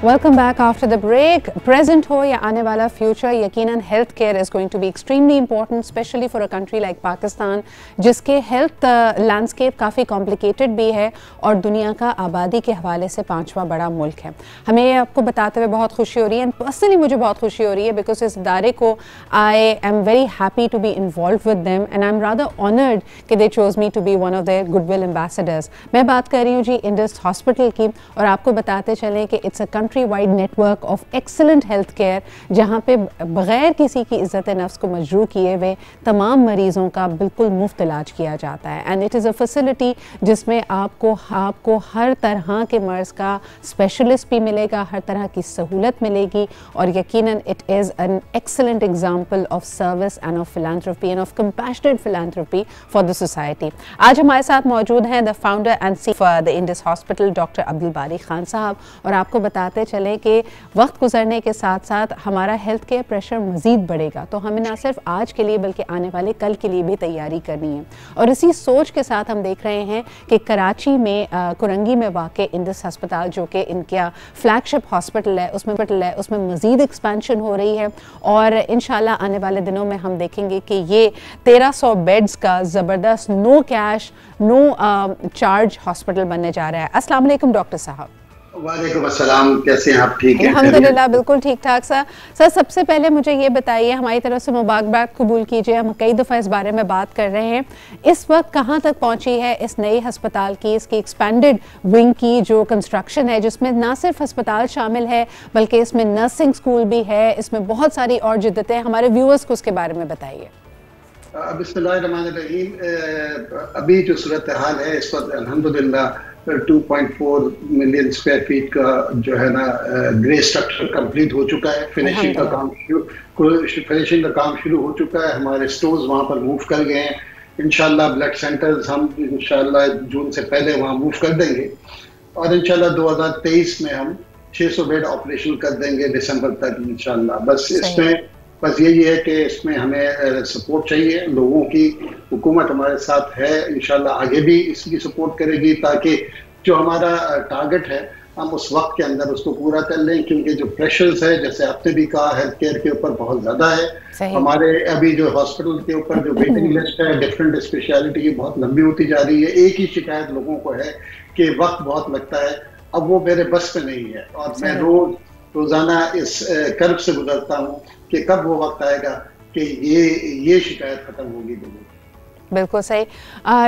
Welcome back after the break. Present हो या आने वाला फ्यूचर, यकीनन health care is going to be extremely important, specially for a country like Pakistan जिसके health landscape काफ़ी complicated भी है और दुनिया का आबादी के हवाले से 5वां बड़ा मुल्क है। हमें ये आपको बताते हुए बहुत खुशी हो रही है, एंड पर्सनली मुझे बहुत खुशी हो रही है बिकॉज इस इदारे को I am very happy to be involve with them and I am rather honoured कि they chose me to be one of their goodwill ambassadors. मैं बात कर रही हूँ जी इंडस हॉस्पिटल की, और आपको बताते चलें कि it's a country wide network of excellent health care जहाँ पे बग़ैर किसी की इज़्ज़त नफ्स को मजरू किए हुए तमाम मरीज़ों का बिल्कुल मुफ्त इलाज किया जाता है। And it is a facility जिसमें आपको हर तरह के मर्ज़ का स्पेशलिस्ट भी मिलेगा, हर तरह की सहूलत मिलेगी, और यकीनन it is an excellent example of service end of philanthropy end of compassionate philanthropy for the society. आज हमारे साथ मौजूद हैं the founder and CEO of the Indus hospital doctor Abdul बारी खान साहब, और आपको बताते चले कि वक्त गुजरने के साथ साथ हमारा हेल्थ केयर प्रेशर मज़ीद बढ़ेगा, तो हमें ना सिर्फ आज के लिए बल्कि आने वाले कल के लिए भी तैयारी करनी है। और इसी सोच के साथ हम देख रहे हैं कि कराची में कुरंगी में वाक़ इंडस अस्पताल जो कि इनका फ्लैगशिप हॉस्पिटल है उसमें मज़ीद एक्सपेंशन हो रही है, और इंशाल्लाह आने वाले दिनों में हम देखेंगे कि ये 1300 बेड्स का ज़बरदस्त no cash no charge hospital बनने जा रहा है। अस्सलाम वालेकुम डॉक्टर साहब। वालेकुम अस्सलाम, कैसे हैं आप? ठीक हैं? अल्हम्दुलिल्लाह बिल्कुल ठीक ठाक सर। सबसे पहले मुझे ये बताइए, हमारी तरफ से मुबारकबाद कबूल कीजिए, हम कई दफ़ा इस बारे में बात कर रहे हैं, इस वक्त कहाँ तक पहुँची है इस नए हस्पताल की, इसकी एक्सपेंडेड विंग की जो कंस्ट्रक्शन है, जिसमें ना सिर्फ हस्पताल शामिल है बल्कि इसमें नर्सिंग स्कूल भी है, इसमें बहुत सारी और जिद्दतें हैं। हमारे व्यूअर्स को उसके बारे में बताइए। बिस्मिल्लाहिर्रहमानिर्रहीम। अभी जो सूरत हाल है इस वक्त अल्हम्दुलिल्लाह 2.4 मिलियन स्क्वायर फीट का जो है ना ग्रे स्ट्रक्चर कंप्लीट हो चुका है। फिनिशिंग का काम शुरू हो चुका है। हमारे स्टोर्स वहाँ पर मूव कर गए हैं। इंशाल्लाह ब्लड सेंटर्स हम इंशाल्लाह जून से पहले वहाँ मूव कर देंगे, और इंशाल्लाह 2023 में हम 600 बेड ऑपरेशन कर देंगे दिसंबर तक इंशाल्लाह। बस यही है कि इसमें हमें सपोर्ट चाहिए लोगों की। हुकूमत हमारे साथ है, इंशाल्लाह आगे भी इसकी सपोर्ट करेगी ताकि जो हमारा टारगेट है हम उस वक्त के अंदर उसको पूरा कर लें, क्योंकि जो प्रेशर्स है जैसे आपने भी कहा हेल्थ केयर के ऊपर बहुत ज़्यादा है। हमारे अभी जो हॉस्पिटल के ऊपर जो वेटिंग लिस्ट है डिफरेंट स्पेशलिटी की बहुत लंबी होती जा रही है। एक ही शिकायत लोगों को है कि वक्त बहुत लगता है, अब वो मेरे बस में नहीं है, और मैं रोज़ाना इस कर्ब से गुजरता हूँ कि कब वो वक्त आएगा कि ये शिकायत खत्म होगी लोगों की। बिल्कुल सही।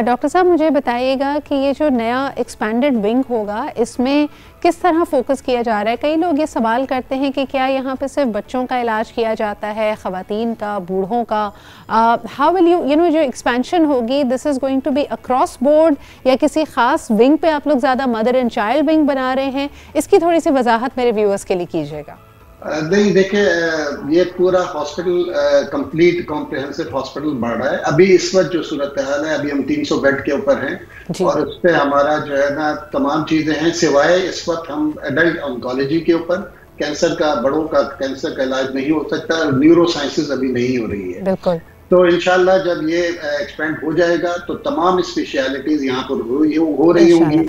डॉक्टर साहब मुझे बताइएगा कि ये जो नया एक्सपेंडेड विंग होगा इसमें किस तरह फोकस किया जा रहा है? कई लोग ये सवाल करते हैं कि क्या यहाँ पे सिर्फ बच्चों का इलाज किया जाता है, ख़वातीन का, बूढ़ों का? हाउ विल यू नो जो एक्सपेंशन होगी this is going to be across board, या किसी ख़ास विंग पे आप लोग ज़्यादा मदर एंड चाइल्ड विंग बना रहे हैं? इसकी थोड़ी सी वजाहत मेरे व्यूअर्स के लिए कीजिएगा। नहीं, देखिए ये पूरा हॉस्पिटल कंप्लीट कॉम्प्रिहेंसिव हॉस्पिटल बढ़ रहा है। अभी इस वक्त जो सूरत हाल है, अभी हम 300 बेड के ऊपर हैं, और उस पर हमारा जो है ना तमाम चीज़ें हैं, सिवाय इस वक्त हम एडल्ट ऑन्कोलॉजी के ऊपर कैंसर का, बड़ों का कैंसर का इलाज नहीं हो सकता, न्यूरो साइंसेज अभी नहीं हो रही है। बिल्कुल। तो इंशाल्लाह जब ये एक्सपेंड हो जाएगा तो तमाम स्पेशलिटीज यहाँ पर हो रही होंगी।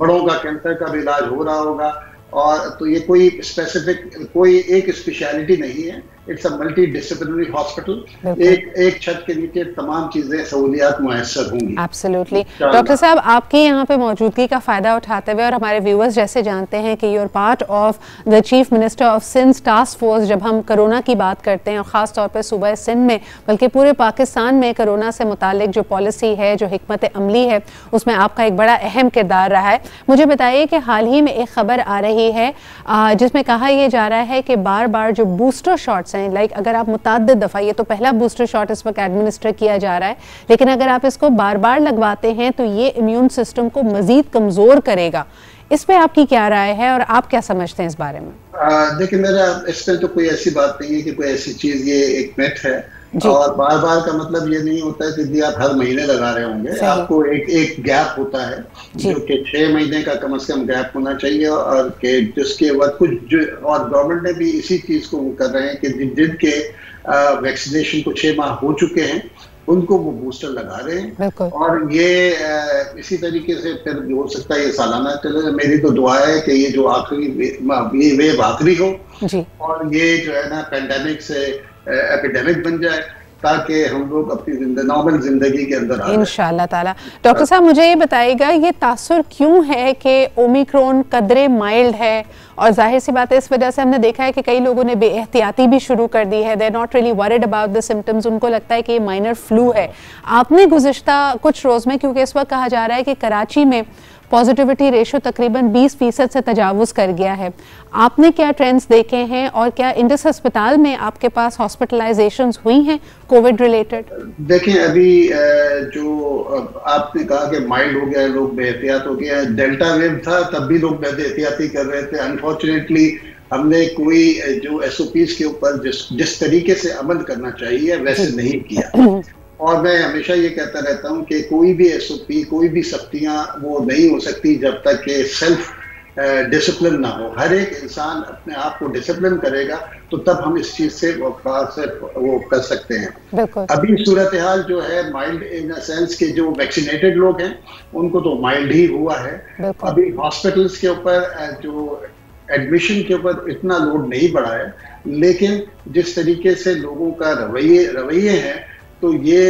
बड़ों का कैंसर का भी इलाज हो रहा होगा, और तो ये कोई स्पेसिफिक कोई एक स्पेशलिटी नहीं है, it's a multi disciplinary hospital. एक छत के नीचे तमाम चीजें सहूलियात मुयस्सर होंगी। एब्सोल्युटली। डॉक्टर साहब आपकी यहाँ पे मौजूदगी का फ़ायदा उठाते हुए, और हमारे व्यूअर्स जैसे जानते हैं कि you are part of the chief minister of Sindh task force, जब हम कोरोना की बात करते हैं और ख़ास तौर पर सूबा सिंध में बल्कि पूरे पाकिस्तान में कोरोना से मुतालिक जो पॉलिसी है, जो हिकमत अमली है, उसमें आपका एक बड़ा अहम किरदार रहा है। मुझे बताइए कि हाल ही में एक खबर आ रही है जिसमें कहा यह जा रहा है कि बार बार जो बूस्टर शॉट्स हैं, लाइक अगर आप मुतअद्दिद दफ़ा, ये तो पहला बूस्टर शॉट इस वक्त एडमिनिस्टर किया जा रहा है, लेकिन अगर आप इसको बार बार लगवाते हैं तो ये इम्यून सिस्टम को मजीद कमज़ोर करेगा। इस पे आपकी क्या राय है और आप क्या समझते हैं इस बारे में? देखिए, मेरा इसमें तो कोई ऐसी बात नहीं है कि कोई ऐसी चीज़, ये एक मिथ है, और बार बार का मतलब ये नहीं होता है कि आप हर महीने लगा रहे होंगे। आपको एक गैप होता है जो कि 6 महीने का कम से कम गैप होना चाहिए, और कि जिसके बाद और गवर्नमेंट ने भी इसी चीज़ को कर रहे हैं कि जिनके वैक्सीनेशन को 6 माह हो चुके हैं उनको वो बूस्टर लगा रहे हैं। और ये इसी तरीके से फिर हो सकता है ये सालाना चले। मेरी तो दुआ है कि ये जो आखिरी वेव आखिरी हो और ये जो है ना पेंडेमिक से एपिडेमिक बन जाए, ताकि हम लोग अपनी नॉर्मल जिंदगी के अंदर आ जाएं इंशाअल्लाह ताला। डॉक्टर साहब मुझे ये बताइएगा, ये तासुर क्यों है कि ओमिक्रॉन कदरे माइल्ड है, और जाहिर सी बात है इस वजह से हमने देखा है कि कई लोगों ने बेएहतियाती भी शुरू कर दी है। They are not really worried about the symptoms, उनको लगता है कि ये माइनर फ्लू है। आपने गुज़िश्ता कुछ रोज़ में, क्योंकि इस वक्त कहा जा रहा है कि कराची में पॉजिटिविटी रेशो तकरीबन 20% से तजावुज़ कर गया है, आपने क्या ट्रेंड्स देखे हैं और क्या इंडस अस्पताल में आपके पास हॉस्पिटलाइजेशंस हुई हैं कोविड रिलेटेड? देखें, अभी जो आपने कहा कि माइल्ड हो गया, लोग बेहतियात हो गए, डेल्टा वेव था तब भी लोग बेहतियाती कर रहे थे। अनफॉर्चुनेटली हमने कोई जो SOPs के ऊपर जिस तरीके से अमल करना चाहिए वैसे नहीं किया। और मैं हमेशा ये कहता रहता हूँ कि कोई भी SOP, कोई भी सख्तियाँ वो नहीं हो सकती जब तक कि सेल्फ डिसिप्लिन ना हो। हर एक इंसान अपने आप को डिसिप्लिन करेगा तो तब हम इस चीज से वो कर सकते हैं। अभी सूरत हाल जो है माइल्ड इन द सेंस के जो वैक्सीनेटेड लोग हैं उनको तो माइल्ड ही हुआ है। अभी हॉस्पिटल्स के ऊपर जो एडमिशन के ऊपर इतना लोड नहीं बढ़ा है, लेकिन जिस तरीके से लोगों का रवैये हैं तो ये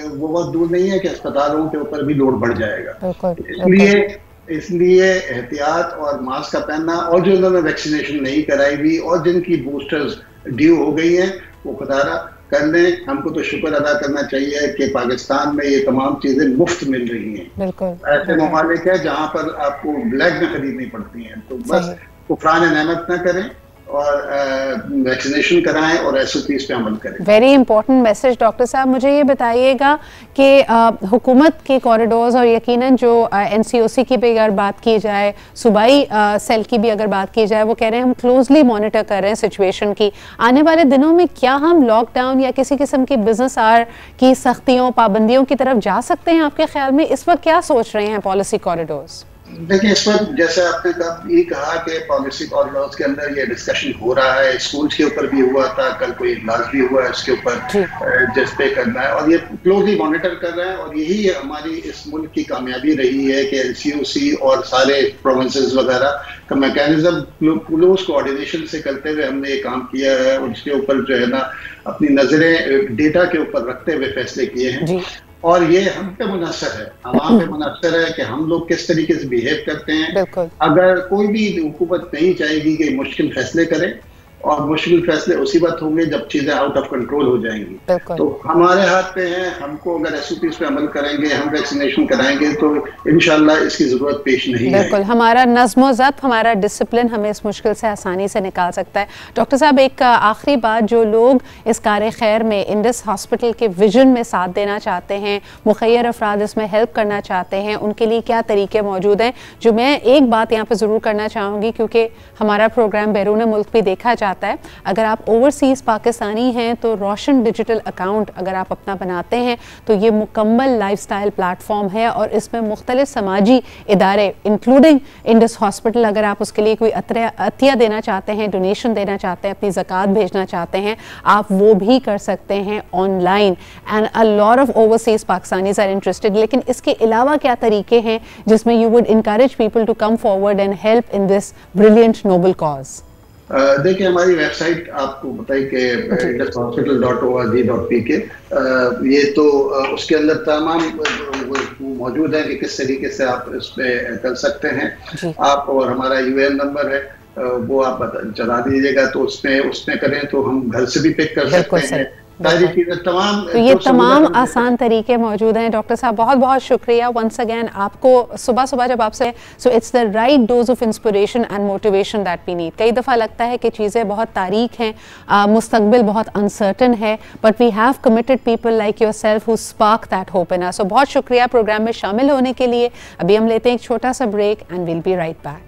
वो बहुत दूर नहीं है कि अस्पतालों के ऊपर भी लोड बढ़ जाएगा। इसलिए एहतियात और मास्क का पहनना, और जो उन्होंने वैक्सीनेशन नहीं कराई हुई और जिनकी बूस्टर्स ड्यू हो गई हैं वो खुदारा कर लें। हमको तो शुक्र अदा करना चाहिए कि पाकिस्तान में ये तमाम चीजें मुफ्त मिल रही हैं। ऐसे ममालिक है जहाँ पर आपको ब्लैक में खरीदनी पड़ती हैं, तो बस कुफरान नेमत ना करें और वैक्सीनेशन कराएं और SOPs पे अमल करें। Very important message. डॉक्टर साहब मुझे ये बताइएगा कि हुकूमत के कॉरिडोर्स और यकीनन जो NCOC की भी अगर बात की जाए, सूबाई सेल की भी अगर बात की जाए, वो कह रहे हैं हम क्लोजली मॉनिटर कर रहे हैं सिचुएशन की। आने वाले दिनों में क्या हम लॉकडाउन या किसी किस्म की बिजनेस आवर की सख्तियों पाबंदियों की तरफ जा सकते हैं? आपके ख्याल में इस वक्त क्या सोच रहे हैं पॉलिसी कॉरिडोर्स? देखिए, इस वक्त जैसे आपने ये कहा कि पॉलिसी कॉरिडोर्स के अंदर ये डिस्कशन हो रहा है, स्कूल्स के ऊपर भी हुआ था, कल कोई इजलास भी हुआ है इसके ऊपर जिस पे करना है, और ये क्लोजली मॉनिटर कर रहे हैं। और यही हमारी इस मुल्क की कामयाबी रही है कि NCOC और सारे प्रोविंसेस वगैरह का मैकेनिज्म क्लोज कोऑर्डिनेशन से करते हुए हमने ये काम किया है, और उसके ऊपर जो है ना अपनी नजरें डेटा के ऊपर रखते हुए फैसले किए हैं। और ये हम पे मुनहसर है, आवाम पे मुनहसर है कि हम लोग किस तरीके से बिहेव करते हैं। अगर कोई भी हुकूमत नहीं चाहेगी कि मुश्किल फैसले करे, और मुश्किल फैसले उसी वक्त होंगे जब चीजें आउट ऑफ कंट्रोल हो जाएंगी। तो हमारे हाथ पे है, हमको अगर SOPs पे अमल करेंगे, हम वैक्सीनेशन कराएंगे तो इंशाल्लाह इसकी जरूरत पेश नहीं है। बिल्कुल, हमारा नज़्म ज़ब्त, हमारा डिसिप्लिन हमें इस मुश्किल से आसानी से निकाल सकता है। डॉक्टर साहब, एक आखिरी बात, जो लोग इस कार खैर में इंडस हॉस्पिटल के विजन में साथ देना चाहते हैं, मुखय्यर अफराद इसमें हेल्प करना चाहते हैं, उनके लिए क्या तरीके मौजूद हैं? जो मैं एक बात यहाँ पर ज़रूर करना चाहूँगी, क्योंकि हमारा प्रोग्राम बैरून मुल्क भी देखा जाता है, अगर आप ओवरसीज पाकिस्तानी हैं तो रोशन डिजिटल अकाउंट अगर आप अपना बनाते हैं तो ये मुकम्मल लाइफस्टाइल प्लेटफॉर्म है, और इसमें मुख्तलिफ समाजी इदारे इंक्लूडिंग इंडस हॉस्पिटल, अगर आप उसके लिए कोई अतिया देना चाहते हैं, डोनेशन देना चाहते हैं, अपनी ज़कात भेजना चाहते हैं, आप वो भी कर सकते हैं online. And a lot of overseas Pakistanis are interested. लेकिन इसके अलावा क्या तरीके हैं जिसमें you would encourage people to come forward and help in this brilliant noble cause? देखिए, हमारी वेबसाइट आपको बताई कि indushospital.org.pk, ये तो उसके अंदर तमाम मौजूद है कि किस तरीके से आप इस पे कर सकते हैं आप, और हमारा UN नंबर है वो आप चला दीजिएगा, तो उसमें करें तो हम घर से भी पिक कर सकते हैं। तो ये तमाम आसान तरीके मौजूद हैं। डॉक्टर साहब बहुत बहुत शुक्रिया वंस अगेन आपको। सुबह सुबह जब आपसे, so it's the right dose of inspiration and motivation that we need. कई दफ़ा लगता है कि चीज़ें बहुत तारीक हैं, मुस्तकबिल बहुत अनसर्टन है, but we have committed people like yourself who spark that hope in us. So बहुत शुक्रिया प्रोग्राम में शामिल होने के लिए। अभी हम लेते हैं एक छोटा सा break and will be right back.